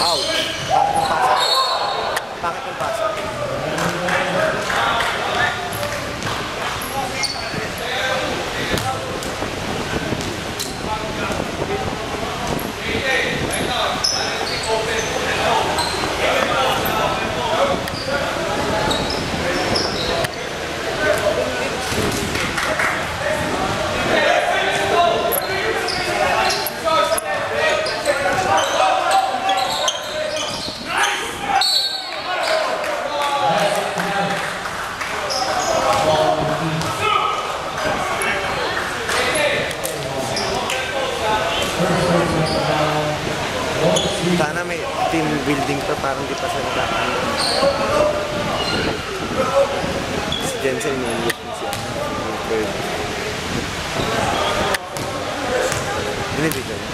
Out. Bakit ang pasa? Sana may team building pa, parang di pa sa nagkakano. Si Jensen yung look siya. Hindi dito.